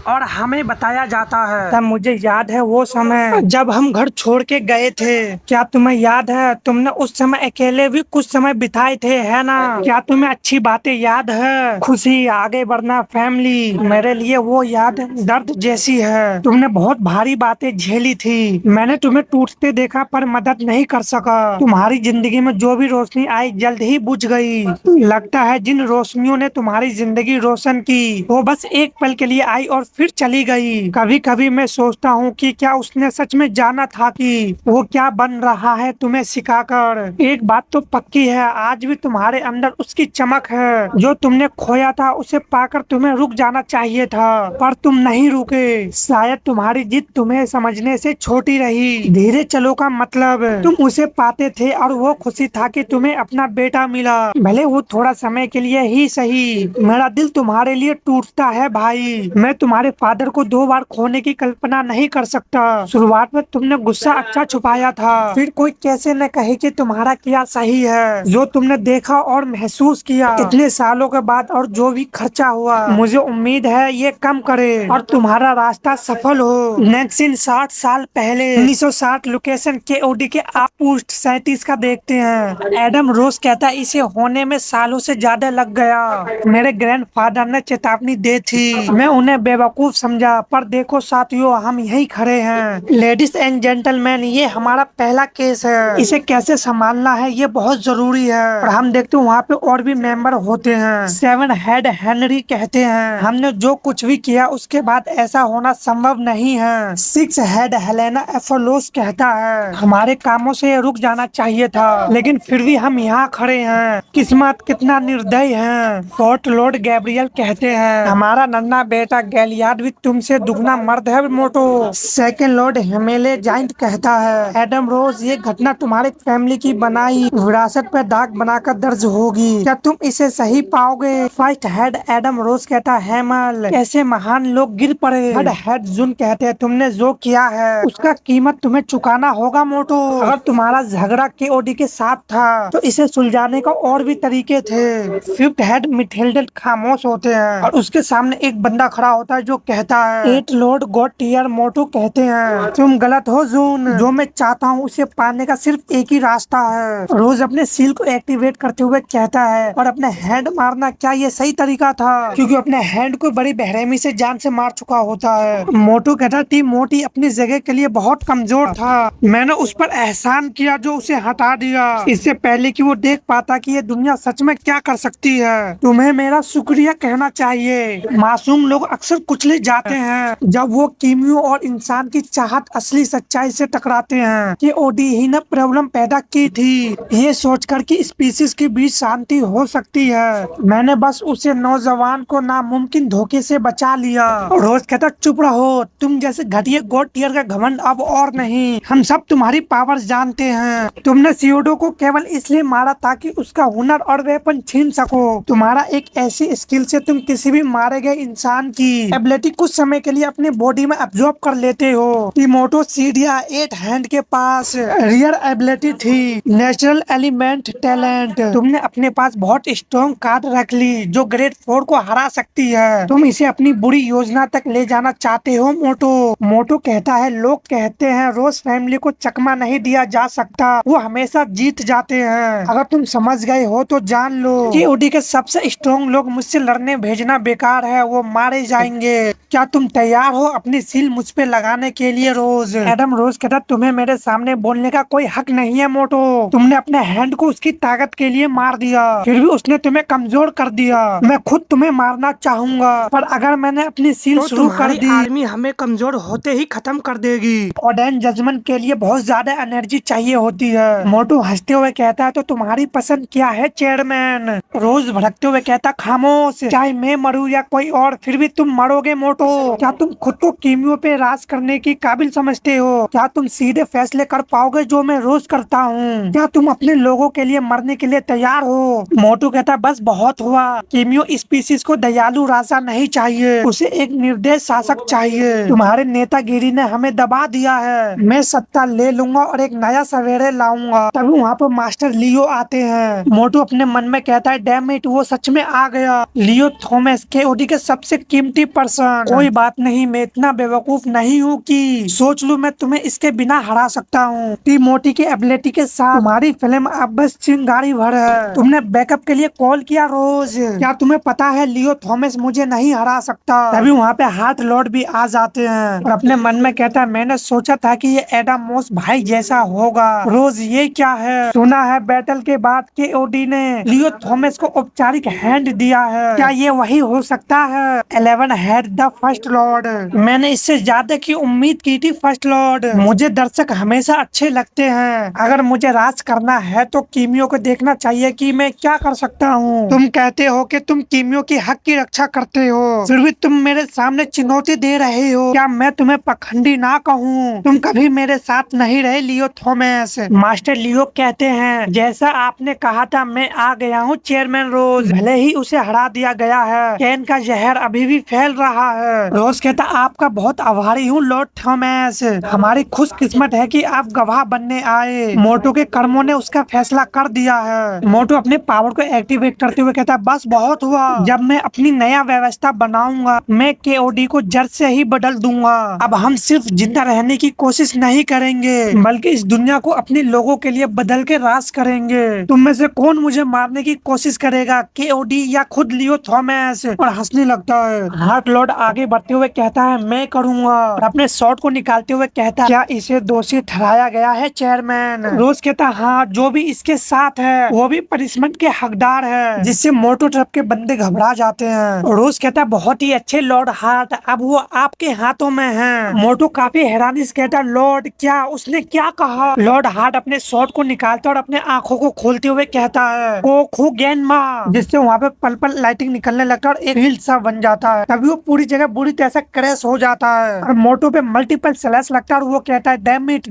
और हमें बताया जाता है। तब मुझे याद है वो समय जब हम घर छोड़ के गए थे। क्या तुम्हें याद है तुमने उस समय अकेले भी कुछ समय बिताए थे, है ना? क्या तुम्हें अच्छी बातें याद है? खुशी, आगे बढ़ना, फैमिली, मेरे लिए वो याद दर्द जैसी है। तुमने बहुत भारी बातें झेली थी, मैंने तुम्हें टूटते देखा पर मदद नहीं कर सका। तुम्हारी जिंदगी में जो भी रोशनी आई जल्द ही बुझ गई। लगता है जिन रोशनियों ने तुम्हारी जिंदगी रोशन की वो बस एक पल के लिए आई और फिर चली गई। कभी कभी मैं सोचता हूँ कि क्या उसने सच में जाना था कि वो क्या बन रहा है तुम्हें सिखाकर। एक बात तो पक्की है, आज भी तुम्हारे अंदर उसकी चमक है। जो तुमने खोया था उसे पाकर तुम्हें रुक जाना चाहिए था, पर तुम नहीं रुके। शायद तुम्हारी जिद तुम्हें समझने से छोटी रही। धीरे चलो का मतलब तुम उसे पाते थे और वो खुशी था कि तुम्हें अपना बेटा मिला, भले वो थोड़ा समय के लिए ही सही। मेरा दिल तुम्हारे लिए टूटता है भाई। मैं तुम्हारे फादर को 2 बार खोने की कल्पना नहीं कर सकता। शुरुआत में तुमने गुस्सा अच्छा छुपाया था, फिर कोई कैसे न कहे कि तुम्हारा क्या सही है। जो तुमने देखा और महसूस किया इतने सालों के बाद और जो भी खर्चा हुआ, मुझे उम्मीद है ये कम करे और तुम्हारा रास्ता सफल हो। नेक्स्ट इन 60 साल पहले 1960 लोकेशन KOD के आप पोस्ट 37 का देखते हैं। एडम रोज कहता है इसे होने में सालों से ज्यादा लग गया। मेरे ग्रैंडफादर ने चेतावनी दी थी, मैं उन्हें बेवकूफ समझा, पर देखो साथियों हम यहीं खड़े हैं। लेडीज एंड जेंटलमैन, ये हमारा पहला केस है, इसे कैसे संभालना है ये बहुत जरूरी है। और हम देखते हैं वहाँ पे और भी मेंबर होते हैं। 7 हेड हेनरी कहते हैं हमने जो कुछ भी किया उसके बाद ऐसा होना संभव नहीं है। 6 हेड हेलेना एफोलोस कहता है हमारे कामों से रुक जाना चाहिए था, लेकिन फिर भी हम यहाँ खड़े हैं। किस्मत कितना निर्दयी है। फोर्थ लॉर्ड गैब्रियल कहते हैं हमारा नन्हा बेटा गैलियाड भी तुमसे दुगना मर्द है मोटो। सेकंड लॉर्ड हेमेले जाइंट कहता है एडम रोज ये घटना तुम्हारी फैमिली की बनाई विरासत पर दाग बनाकर दर्ज होगी, क्या तुम इसे सही पाओगे? फर्स्ट हेड एडम रोज कहता है हेमल ऐसे महान लोग गिर पड़े। थर्ड हेड जून कहते हैं तुमने जो किया है उसका कीमत तुम्हें चुकाना होगा मोटो। अगर तुम्हारा झगड़ा KOD के साथ था तो इसे सुलझाने का और भी तरीके थे। फिफ्थ हेड मिथेल्डेड खामोश होते हैं और उसके सामने एक बंदा खड़ा होता है जो कहता है एट लॉर्ड गॉड टीयर मोटो कहते हैं तुम गलत हो जून, जो मैं चाहता हूँ उसे पाने का सिर्फ एक ही रास्ता है। रोज अपने सील को एक्टिवेट करते हुए कहता है और अपने हैंड मारना क्या ये सही तरीका था, क्योंकि अपने हैंड को बड़ी बेरहमी से जान से मार चुका होता है। मोटो कहता टीम मोटी अपनी जगह के लिए बहुत कमजोर था, मैंने उस पर एहसान किया जो उसे हटा दिया, इससे पहले कि वो देख पाता कि ये दुनिया सच में क्या कर सकती है। तुम्हें मेरा शुक्रिया कहना चाहिए। मासूम लोग अक्सर कुचले जाते हैं जब वो कीमियो और इंसान की चाहत असली सच्चाई से टकराते हैं। KOD ही ने प्रॉब्लम पैदा की थी, ये सोचकर कि स्पीसीज के बीच शांति हो सकती है। मैंने बस उसे नौजवान को नामुमकिन धोखे से बचा लिया। रोज कहता चुप रहो, तुम जैसे घटिया गॉड टीयर का घमंड अब और नहीं। हम सब तुम्हारी पावर जानते हैं। तुमने सियोडो को केवल इसलिए मारा ताकि उसका हुनर और वेपन छीन सको। तुम्हारा एक ऐसी स्किल से तुम किसी भी मारे गए इंसान की एबिलिटी कुछ समय के लिए अपनी बॉडी में अब्सॉर्ब कर लेते हो। टीमोटो सीडिया 8 हैंड के पास रियर एबिलिटी थी, नेचुरल एलिमेंट टैलेंट। तुमने अपने पास बहुत स्ट्रॉन्ग कार्ड रख ली जो ग्रेड 4 को हरा सकती है। तुम इसे अपनी बुरी योजना तक ले जाना चाहते हो मोटो। मोटो कहता है लोग कहते हैं रोज फैमिली को चकमा नहीं दिया जा सकता, वो हमेशा जीत जाते हैं। अगर तुम समझ गए हो तो जान लो KOD के सबसे स्ट्रॉन्ग लोग मुझसे लड़ने भेजना बेकार है, वो मारे जाएंगे। क्या तुम तैयार हो अपनी सील मुझ पे लगाने के लिए? रोज एडम रोज कहता तुम्हें मेरे सामने बोलने का कोई हक नहीं है मोटो। तुमने अपने हैंड को उसकी ताकत के लिए मार दिया, फिर भी उसने तुम्हें कमजोर कर दिया। मैं खुद तुम्हें मारना चाहूंगा, पर अगर मैंने अपनी सील तो शुरू कर दी आर्मी हमें कमजोर होते ही खत्म कर देगी। ओडेन जजमेंट के लिए बहुत ज्यादा एनर्जी चाहिए होती है। मोटो हंसते हुए कहता है तो तुम्हारी पसंद क्या है चेयरमैन? रोज भड़कते हुए कहता खामोश, चाहे मैं मरूं या कोई और फिर भी तुम मरोगे मोटो। क्या तुम खुद को कीमियो पे राज करने की काबिल समझते हो? क्या तुम सीधे फैसले कर पाओगे जो मैं रोज करता हूँ? क्या तुम अपने लोगों के लिए मरने के लिए तैयार हो? मोटू कहता बस बहुत हुआ। कीमियो स्पीसीज को दयालु राजा नहीं चाहिए, उसे एक निर्दयी शासक चाहिए। तुम्हारे नेतागिरी ने हमें दबा दिया है, मैं सत्ता ले लूंगा और एक नया सवेरे लाऊंगा। तभी वहाँ पर मास्टर लियो आते हैं। मोटू अपने मन में कहता है डैम इट, वो सच में आ गया। लियो थॉमस KOD के सबसे कीमती पर्सन पर्सन। कोई बात नहीं, मैं इतना बेवकूफ नहीं हूँ कि सोच लूँ मैं तुम्हें इसके बिना हरा सकता हूँ। टिमोथी की एबिलिटी के साथ तुम्हारी फिल्म अब बस चिंगारी भर है। तुमने बैकअप के लिए कॉल किया रोज? क्या तुम्हें पता है लियो थॉमस मुझे नहीं हरा सकता? तभी वहाँ पे हार्ट लॉर्ड भी आ जाते हैं और अपने मन में कहता है मैंने सोचा था कि ये एडम मॉस भाई जैसा होगा। रोज ये क्या है? सुना है बैटल के बाद केओडी ने लियो थॉमस को औपचारिक हैंड दिया है। क्या ये वही हो सकता है? 11 हैड द फर्स्ट लॉर्ड। मैंने इससे ज्यादा की उम्मीद की थी फर्स्ट लॉर्ड। मुझे दर्शक हमेशा अच्छे लगते हैं। अगर मुझे राज करना है तो कीमियो को देखना चाहिए कि मैं क्या कर सकता हूँ। तुम कहते हो कि तुम कीमियो की हक की रक्षा करते हो, फिर भी तुम मेरे सामने चुनौती दे रहे हो। क्या मैं तुम्हें पखंडी ना कहूँ? तुम कभी मेरे साथ नहीं रहे लियो थॉमस। मास्टर लियो कहते हैं जैसा आपने कहा था मैं आ गया हूँ चेयरमैन रोज। भले ही उसे हरा दिया गया है, कैन का जहर अभी भी फैल रहा है। रोज कहता आपका बहुत आभारी हूँ लॉर्ड थॉमस। हमारी खुशकिस्मत है कि आप गवाह बनने आए। मोटो के कर्मों ने उसका फैसला कर दिया है। मोटो अपने पावर को एक्टिवेट करते हुए कहता है बस बहुत हुआ। जब मैं अपनी नया व्यवस्था बनाऊंगा मैं केओडी को जड़ से ही बदल दूंगा। अब हम सिर्फ जिंदा रहने की कोशिश नहीं करेंगे बल्कि इस दुनिया को अपने लोगों के लिए बदल के राज करेंगे। तुम में से कौन मुझे मारने की कोशिश करेगा, केओडी या खुद लियो थॉमस? और हंसने लगता है। हार्ट लॉर्ड आगे बढ़ते हुए कहता है मैं करूंगा और अपने शॉट को निकालते हुए कहता है क्या इसे दोषी ठहराया गया है चेयरमैन? रोज कहता हाँ, जो भी इसके साथ है वो भी पनिशमेंट के हकदार है, जिससे मोटो तरफ के बंदे घबरा जाते हैं। रोज कहता बहुत ही अच्छे लॉर्ड हार्ट, अब वो आपके हाथों में है। मोटो काफी हैरानी से कहता लॉर्ड क्या? उसने क्या कहा? लॉर्ड हार्ट अपने शॉट को निकालता और अपने आंखों को खोलते हुए कहता है कोखू गेनमा, जिससे वहाँ पे पल पल लाइटिंग निकलने लगता है और एक हिल सा बन जाता है। तभी वो पूरी जगह बुरी तरह से क्रैश हो जाता है और मोटो पे मल्टीपल स्लैश लगता है और वो कहता है डैम इट।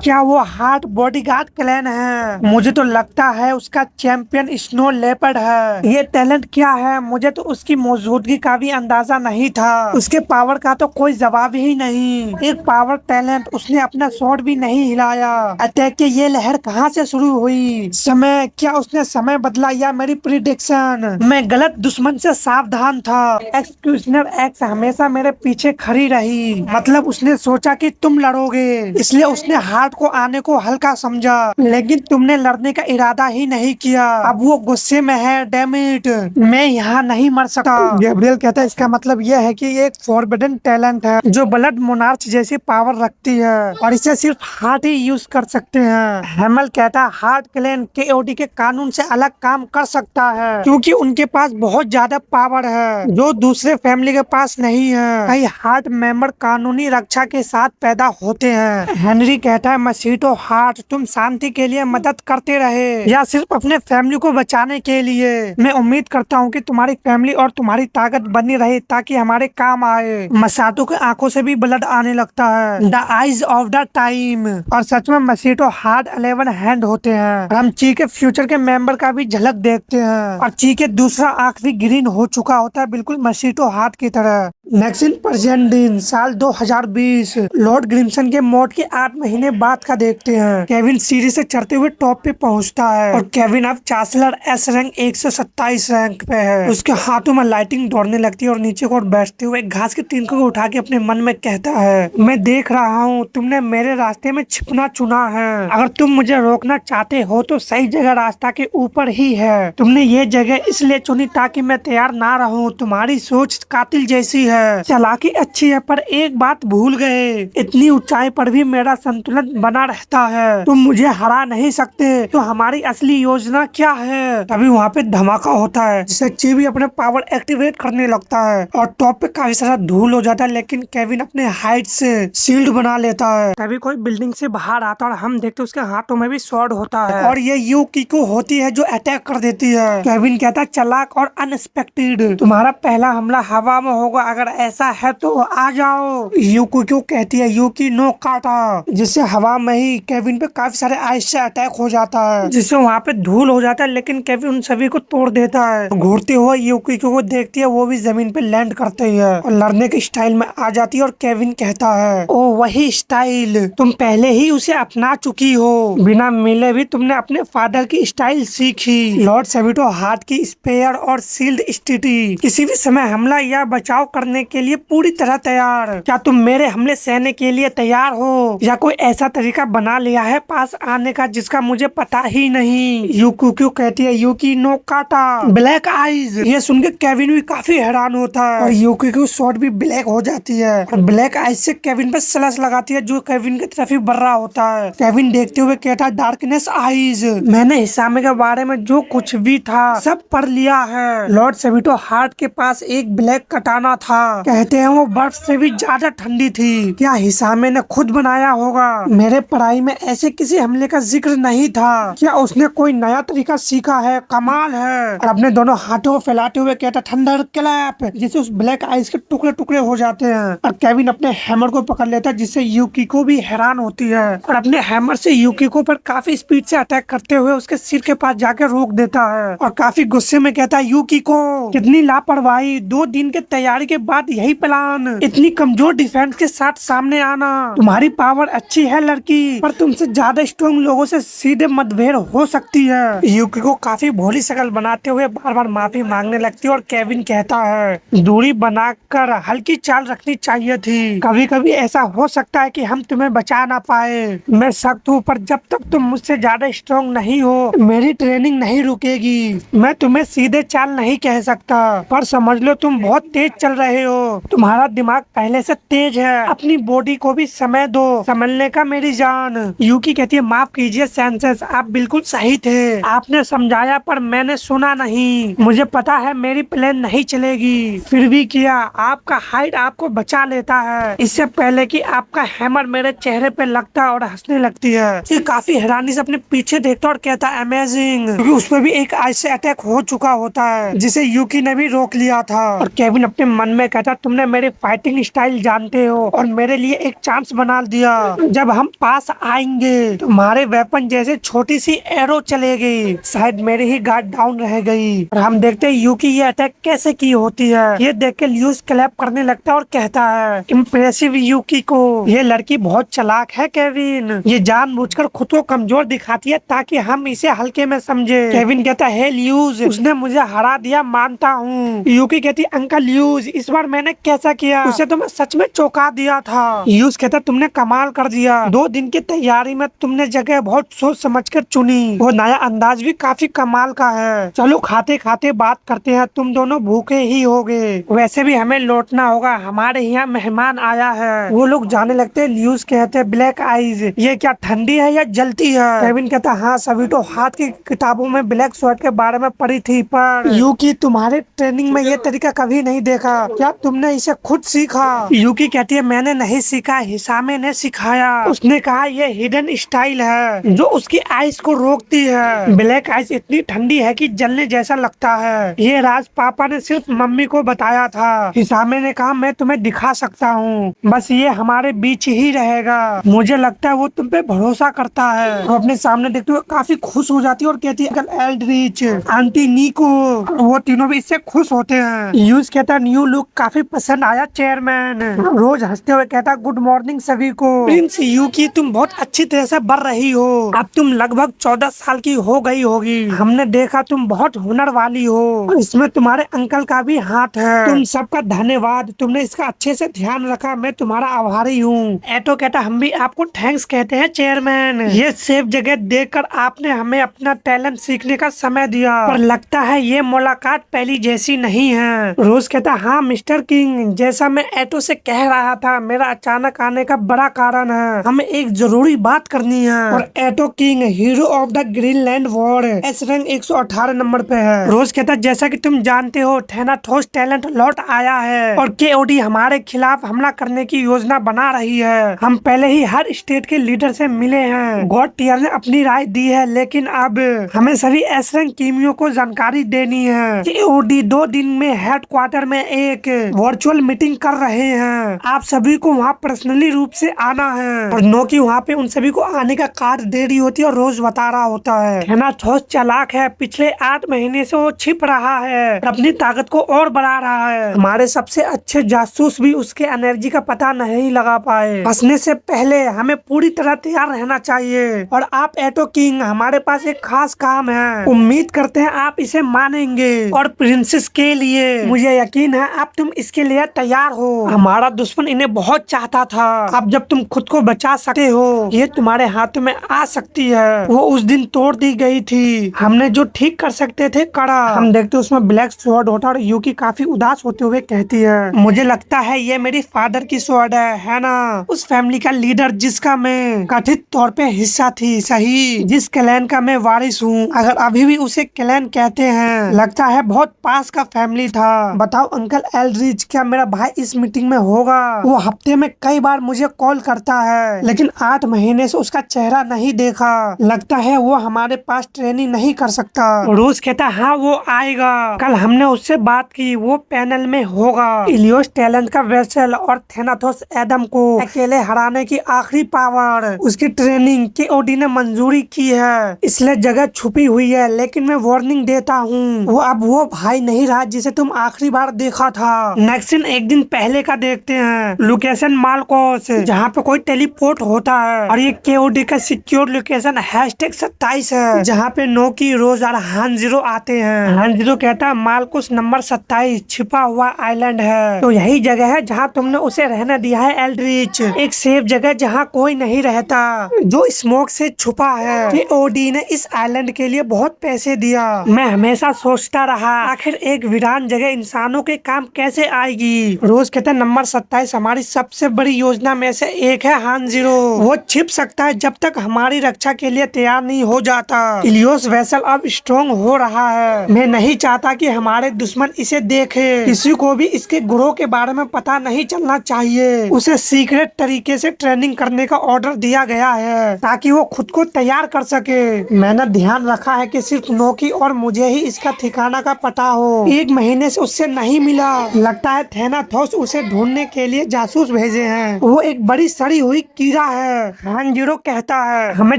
क्या वो हार्ट बॉडीगार्ड क्लैन है? मुझे तो लगता है उसका चैंपियन स्नो लेपर्ड है। ये टैलेंट क्या है? मुझे तो उसकी मौजूदगी का भी अंदाजा नहीं था। उसके पावर का तो कोई जवाब ही नहीं। एक पावर टैलेंट, उसने अपना शॉट भी नहीं हिलाया। अटैक की ये लहर कहाँ से शुरू हुई? समय, क्या उसने समय बदला या मेरी प्रिडिक्शन? मैं गलत दुश्मन से सावधान था। एक्सक्यूशनर एक्स हमेशा मेरे पीछे खड़ी रही, मतलब उसने सोचा कि तुम लड़ोगे इसलिए उसने हार्ट को आने को हल्का समझा, लेकिन तुमने लड़ने का इरादा ही नहीं किया। अब वो गुस्से में है। डैम इट, मैं यहाँ नहीं मर सकता। गैब्रियल कहता है इसका मतलब यह है कि ये एक फॉरबिडन टैलेंट है जो ब्लड मोनार्च जैसी पावर रखती है और इसे सिर्फ हार्ट ही यूज कर सकते हैं। हेमल कहता है हार्ट क्लैन केओडी के कानून से अलग काम कर सकता है क्योंकि उनके पास बहुत ज्यादा पावर है जो दूसरे फैमिली के पास नहीं है। कई हार्ट मेंबर कानूनी रक्षा के साथ पैदा होते हैं। हेनरी कहता है मसीटो हार्ट, तुम शांति के लिए मदद करते रहे या सिर्फ अपने फैमिली को बचाने के लिए? मैं उम्मीद करता हूँ कि तुम्हारी फैमिली और तुम्हारी ताकत बनी रहे ताकि हमारे काम आए। मसाटो की आंखों से भी ब्लड आने लगता है। The eyes of the time, और सच में मसीटो हार्ट 11 हैंड होते हैं। हम ची के फ्यूचर के मेंबर का भी झलक देखते हैं और ची के दूसरा आंख भी ग्रीन हो चुका होता है, बिल्कुल मसीटो हार्ट की तरह। नेक्स्ट इन प्रेजेंट दिन साल 2020, लॉर्ड ग्रिम्सन के मौत के 8 महीने बाद का देखते हैं। केविन सीढ़ी से चढ़ते हुए टॉप पे पहुंचता है और केविन अब चांसलर एस रैंक 127 रैंक पे है। उसके हाथों में लाइटिंग दौड़ने लगती है और नीचे को बैठते हुए घास के टिनकों को उठा के अपने मन में कहता है मैं देख रहा हूँ तुमने मेरे रास्ते में छिपना चुना है। अगर तुम मुझे रोकना चाहते हो तो सही जगह रास्ता के ऊपर ही है। तुमने ये जगह इसलिए चुनी ताकि मैं तैयार ना रहूं। तुम्हारी सोच कातिल जैसी है, चालाकी अच्छी है, पर एक बात भूल गए, इतनी ऊंचाई पर भी मेरा संतुलन बना रहता है। तुम मुझे हरा नहीं सकते। तो हमारी असली योजना क्या है? तभी वहाँ पे धमाका होता है जिससे ची भी अपने पावर एक्टिवेट करने लगता है और टॉप पे काफी सारा धूल हो जाता है, लेकिन केविन अपने हाइट से शील्ड बना लेता है। तभी कोई बिल्डिंग से बाहर आता है और हम देखते उसके हाथों में भी स्वॉर्ड होता है और ये यूकिको होती है जो अटैक कर देती है। केविन कहता है चालाक और अनएक्सपेक्टेड, तुम्हारा पहला हमला हवा में होगा, अगर ऐसा है तो आ जाओ। यूकिको कहती है यूकी नो काटा, जिससे हवा में ही केविन पे काफी सारे आइस से अटैक हो जाता है जिससे वहाँ पे धूल हो जाता है, लेकिन केविन उन सभी को तोड़ देता है। घूरते हुए यूकिको को देखती है, वो भी जमीन पे लैंड करती है और लड़ने के स्टाइल में आ जाती है और केविन कहता है ओ वही स्टाइल, तुम पहले ही उसे अपना चुकी हो, बिना मिले भी तुमने अपने फादर की स्टाइल सीखी। लॉर्ड सेविटो हार्ट की स्पेयर और शील्ड स्थिति किसी भी समय हमला या बचाव करने करने के लिए पूरी तरह तैयार। क्या तुम मेरे हमले सहने के लिए तैयार हो, या कोई ऐसा तरीका बना लिया है पास आने का जिसका मुझे पता ही नहीं। यूकी कहती है, यूकी नो काटा ब्लैक आईज। ये सुन के केविन भी काफी हैरान होता है और यूकी की शॉट भी ब्लैक हो जाती है और ब्लैक आईज से केविन पे स्लैश लगाती है जो केविन की तरफ ही बढ़ रहा होता है। केविन देखते हुए कहता है, डार्कनेस आईज, मैंने हिसामे के बारे में जो कुछ भी था सब पढ़ लिया है। लॉर्ड सेबिटो हार्ट के पास एक ब्लैक कटाना था, कहते हैं वो बर्फ से भी ज्यादा ठंडी थी। क्या हिसामे ने खुद बनाया होगा? मेरे पढ़ाई में ऐसे किसी हमले का जिक्र नहीं था। क्या उसने कोई नया तरीका सीखा है? कमाल है। और अपने दोनों हाथों फैलाते हुए कहता, थंडर क्लैप, जिससे उस ब्लैक आइस के टुकड़े टुकड़े हो जाते हैं। और केविन अपने हैमर को पकड़ लेता है जिससे यूकिको भी हैरान होती है और अपने हैमर से यूकिको पर काफी स्पीड से अटैक करते हुए उसके सिर के पास जाकर रोक देता है और काफी गुस्से में कहता है, यूकिको कितनी लापरवाही, 2 दिन के तैयारी के बाद यही प्लान, इतनी कमजोर डिफेंस के साथ सामने आना। तुम्हारी पावर अच्छी है लड़की, पर तुमसे ज्यादा स्ट्रॉन्ग लोगों से सीधे मतभेद हो सकती है। यूकिको काफी भोली शक्ल बनाते हुए बार बार माफी मांगने लगती है और केविन कहता है, दूरी बनाकर हल्की चाल रखनी चाहिए थी। कभी कभी ऐसा हो सकता है कि हम तुम्हें बचा ना पाए। मैं सख्त हूँ, पर जब तक तुम मुझसे ज्यादा स्ट्रॉन्ग नहीं हो मेरी ट्रेनिंग नहीं रुकेगी। मैं तुम्हें सीधे चाल नहीं कह सकता, पर समझ लो तुम बहुत तेज चल रहे हो। तुम्हारा दिमाग पहले से तेज है, अपनी बॉडी को भी समय दो संभलने का मेरी जान। यूकी कहती है, माफ कीजिए सेंसेस, आप बिल्कुल सही थे। आपने समझाया पर मैंने सुना नहीं। मुझे पता है मेरी प्लान नहीं चलेगी, फिर भी किया। आपका हाइट आपको बचा लेता है इससे पहले कि आपका हैमर मेरे चेहरे पे लगता और हंसने लगती है। ये काफी हैरानी से अपने पीछे देखता और कहता है, अमेजिंग, क्योंकि उस पर भी एक आइस से अटैक हो चुका होता है जिसे यूकी ने भी रोक लिया था। और केविन अपने मन में कहता, तुमने मेरी फाइटिंग स्टाइल जानते हो और मेरे लिए एक चांस बना दिया। जब हम पास आएंगे तुम्हारे वेपन जैसे छोटी सी एरो चलेगी, शायद मेरी ही गार्ड डाउन रह गई। और हम देखते हैं यूकी ये अटैक कैसे की होती है। ये देख के ल्यूस क्लैप करने लगता है और कहता है, इम्प्रेसिव यूकी को, ये लड़की बहुत चालाक है केविन, ये जानबूझकर खुद को कमजोर दिखाती है ताकि हम इसे हल्के में समझे। केविन कहता है, ल्यूस उसने मुझे हरा दिया मानता हूँ। यूकी कहती, अंकल ल्यूस इस बार मैंने कैसा किया, उसे तो मैं सच में चौंका दिया था। ल्यूस कहता, तुमने कमाल कर दिया, 2 दिन की तैयारी में तुमने जगह बहुत सोच समझ कर चुनी। वो नया अंदाज भी काफी कमाल का है। चलो खाते खाते बात करते हैं, तुम दोनों भूखे ही होगे, वैसे भी हमें लौटना होगा, हमारे यहाँ मेहमान आया है। वो लोग जाने लगते हैं। ल्यूस कहते हैं, ब्लैक आइज, ये क्या ठंडी है या जलती है? केविन कहता, हाँ सभी तो हाथ की किताबों में ब्लैक स्वेट के बारे में पढ़ी थी, पर यूकी तुम्हारे ट्रेनिंग में ये तरीका कभी नहीं देखा, क्या तुमने इसे खुद सीखा? यूकी कहती है, मैंने नहीं सीखा, हिसामे ने सिखाया। उसने कहा ये हिडन स्टाइल है जो उसकी आइस को रोकती है। ब्लैक आइस इतनी ठंडी है कि जलने जैसा लगता है। ये राज पापा ने सिर्फ मम्मी को बताया था। हिसामे ने कहा, मैं तुम्हें दिखा सकता हूँ, बस ये हमारे बीच ही रहेगा। मुझे लगता है वो तुम पे भरोसा करता है। वो अपने सामने देखते हुए काफी खुश हो जाती है और कहती है, अंकल एल्ड्रिच, आंटी निको, वो तीनों भी इससे खुश होते हैं। यूज कहता, न्यू लुक काफी पसंद आया चेयरमैन। रोज हंसते हुए कहता, गुड मॉर्निंग सभी को। प्रिंस यूकी तुम बहुत अच्छी तरह से बढ़ रही हो, अब तुम लगभग 14 साल की हो गई होगी। हमने देखा तुम बहुत हुनर वाली हो और इसमें तुम्हारे अंकल का भी हाथ है। तुम सबका धन्यवाद, तुमने इसका अच्छे से ध्यान रखा, मैं तुम्हारा आभारी हूँ। एटो कहता, हम भी आपको थैंक्स कहते हैं चेयरमैन, ये सेफ जगह देखकर आपने हमें अपना टैलेंट सीखने का समय दिया, पर लगता है ये मुलाकात पहली जैसी नहीं है। रोज कहता, हाँ मिस्टर किंग, जैसा मैं एटो से कह रहा था, मेरा अचानक आने का बड़ा कारण है, हमें एक जरूरी बात करनी है। और एटो king hero of the Greenland war S rank 118 number पे है। रोज कहता, जैसा कि तुम जानते हो थैनाथोस टैलेंट लौट आया है और केओडी हमारे खिलाफ हमला करने की योजना बना रही है। हम पहले ही हर स्टेट के लीडर से मिले हैं, गॉड टियर ने अपनी राय दी है, लेकिन अब हमें सभी एस रैंक टीमियों को जानकारी देनी है। केओडी 2 दिन में हेडक्वार्टर में एक वर्चुअल मीटिंग कर रहे हैं, आप सभी को वहाँ पर्सनली रूप से आना है। और नोकी वहाँ पे उन सभी को आने का कार्ड दे रही होती है और रोज बता रहा होता है, थैनाथोस चालाक है, पिछले 8 महीने से वो छिप रहा है और अपनी ताकत को और बढ़ा रहा है। हमारे सबसे अच्छे जासूस भी उसके एनर्जी का पता नहीं लगा पाए। फंसने से पहले हमें पूरी तरह तैयार रहना चाहिए। और आप एटो किंग, हमारे पास एक खास काम है, उम्मीद करते हैं आप इसे मानेंगे। और प्रिंसेस के लिए मुझे यकीन है आप तुम इसके लिए तैयार हो। हमारा दुश्मन इन्हें बहुत चाहता था, अब जब तुम खुद को बचा सकते हो ये तुम्हारे हाथों में आ सकती है। वो उस दिन तोड़ दी गई थी, हमने जो ठीक कर सकते थे करा। हम देखते उसमें ब्लैक स्वॉर्ड होता और यूकी काफी उदास होते हुए कहती है, मुझे लगता है ये मेरी फादर की स्वॉर्ड है ना, उस फैमिली का लीडर जिसका मैं कथित तौर पे हिस्सा थी, सही, जिस क्लैन का मैं वारिस हूँ। अगर अभी भी उसे क्लैन कहते हैं, लगता है बहुत पास का फैमिली था। बताओ अंकल एल्ड्रिच, क्या मेरा भाई इस मीटिंग में होगा? वो हफ्ते में कई बार मुझे कॉल करता है, लेकिन 8 महीने से उसका चेहरा नहीं देखा। लगता है वो हमारे पास ट्रेनिंग नहीं कर सकता। रोज कहता हाँ वो आएगा, कल हमने उससे बात की, वो पैनल में होगा। इलियोस टैलेंट का वेसल और थेनाथोस एडम को अकेले हराने की आखिरी पावर, उसकी ट्रेनिंग केओडी ने मंजूरी की है, इसलिए जगह छुपी हुई है। लेकिन मैं वार्निंग देता हूँ, वो अब वो भाई नहीं रहा जिसे तुम आखिरी बार देखा था। नेक्स्ट सीन एक दिन पहले का देखते हैं। लोकेशन मालकोस, जहाँ पे कोई टेलीपोर्ट होता है, और ये केओडी का सिक्योर लोकेशन #27 है, जहाँ पे नोकी, रोज और हानजीरो आते हैं। हानजीरो कहता है मालकोस नंबर 27 छिपा हुआ आइलैंड है, तो यही जगह है जहाँ तुमने उसे रहने दिया है एल्ड्रिच, एक सेफ जगह जहाँ कोई नहीं रहता, जो स्मोक से छुपा है। केओडी ने इस आइलैंड के लिए बहुत पैसे दिया। मैं हमेशा सोचता रहा आखिर एक वीरान जगह इंसानों के काम कैसे आएगी। रोज कहता है नंबर 27 हमारी सबसे बड़ी योजना में से एक है। हानजीरो वो छिप सकता है जब तक हमारी रक्षा के लिए तैयार नहीं हो जाता। इलियोस वेसल अब स्ट्रॉन्ग हो रहा है, मैं नहीं चाहता कि हमारे दुश्मन इसे देखे। किसी को भी इसके ग्रोह के बारे में पता नहीं चलना चाहिए। उसे सीक्रेट तरीके से ट्रेनिंग करने का ऑर्डर दिया गया है ताकि वो खुद को तैयार कर सके। मैंने ध्यान रखा है कि सिर्फ नोकी और मुझे ही इसका ठिकाना का पता हो। 1 महीने से उससे नहीं मिला, लगता है थेनाथोस उसे ढूंढने के लिए जासूस भेजे हैं। वो एक बड़ी सड़ी हुई कीड़ा है। हानजीरो कहता है हमें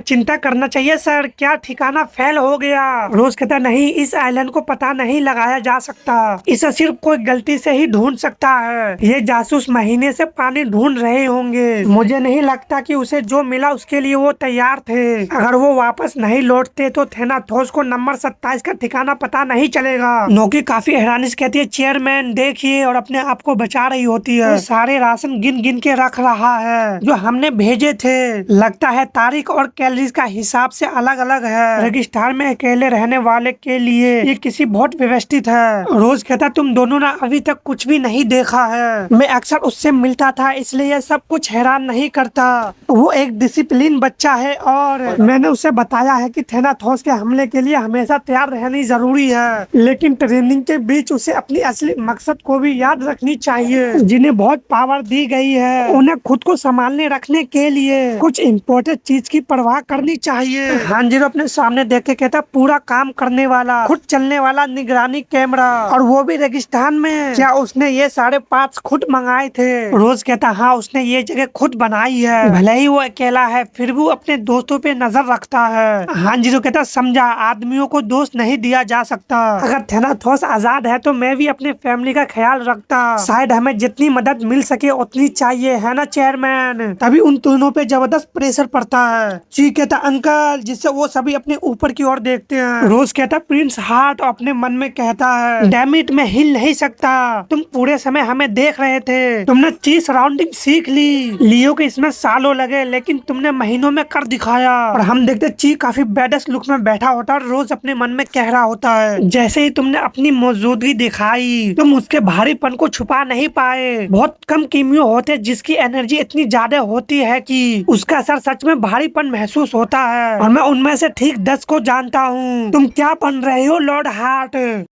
चिंता करना चाहिए सर, क्या ठिकाना फेल हो गया? रोज कहता नहीं, इस आइलैंड को पता नहीं लगाया जा सकता, इसे सिर्फ कोई गलती से ही ढूंढ सकता है। ये जासूस महीने से पानी ढूंढ रहे होंगे, मुझे नहीं लगता कि उसे जो मिला उसके लिए वो तैयार थे। अगर वो वापस नहीं लौटते तो थेनाथोस को नंबर 27 का ठिकाना पता नहीं चलेगा। नोकी काफी हैरानी से कहती है चेयरमैन देखिए, और अपने आप को बचा रही होती है। वो सारे राशन गिन गिन के रख रहा है जो हमने भेजे थे। लगता है तारीख और कैलोरीज का हिसाब से अलग अलग है। रेगिस्तान में अकेले रहने वाले के लिए ये किसी बहुत व्यवस्थित है। रोज कहता तुम दोनों ने अभी तक कुछ भी नहीं देखा है, मैं अक्सर उससे मिलता था इसलिए ये सब कुछ हैरान नहीं करता। वो एक डिसिप्लिन बच्चा है और मैंने उसे बताया है कि थेनाथोस के हमले के लिए हमेशा तैयार रहनी जरूरी है, लेकिन ट्रेनिंग के बीच उसे अपनी असली मकसद को भी याद रखनी चाहिए। जिन्हें बहुत पावर दी गई है उन्हें खुद को संभालने रखने के लिए कुछ इम्पोर्टेंट चीज की परवाह करनी चाहिए। हानजीरो अपने सामने देख के कहता पूरा काम करने वाला, खुद चलने वाला निगरानी कैमरा, और वो भी रेगिस्तान में। क्या उसने ये सारे पार्ट्स खुद मंगाए थे? रोज कहता हाँ उसने ये जगह खुद बनाई है, भले ही वो अकेला है फिर भी वो अपने दोस्तों पे नजर रखता है। हानजीरो कहता समझा, आदमियों को दोस्त नहीं दिया जा सकता। अगर थेनाथोस आजाद है तो मैं भी अपने फैमिली का ख्याल रखता। शायद हमें जितनी मदद मिल सके उतनी चाहिए, है ना चेयरमैन? तभी उन दोनों पे जबरदस्त प्रेशर पड़ता है। ची कहता अंकल, जिससे वो सभी अपने ऊपर की ओर देखते हैं। रोज कहता प्रिंस हार्ट अपने मन में कहता है डैम इट, मैं हिल नहीं सकता, तुम पूरे समय हमें देख रहे थे, तुमने 30 राउंडिंग सीख ली। लियो के इसमें सालों लगे लेकिन तुमने महीनों में कर दिखाया। और हम देखते ची काफी बैडस लुक में बैठा होता है, रोज अपने मन में कह रहा होता है जैसे ही तुमने अपनी मौजूदगी दिखाई तुम उसके भारीपन को छुपा नहीं पाए। बहुत कम कीमियो होते जिसकी एनर्जी इतनी ज्यादा होती है कि उसका असर सच में भारीपन महसूस होता है, और मैं उनमें से ठीक 10 को जानता हूँ। तुम क्या बन रहे हो लॉर्ड हार्ट?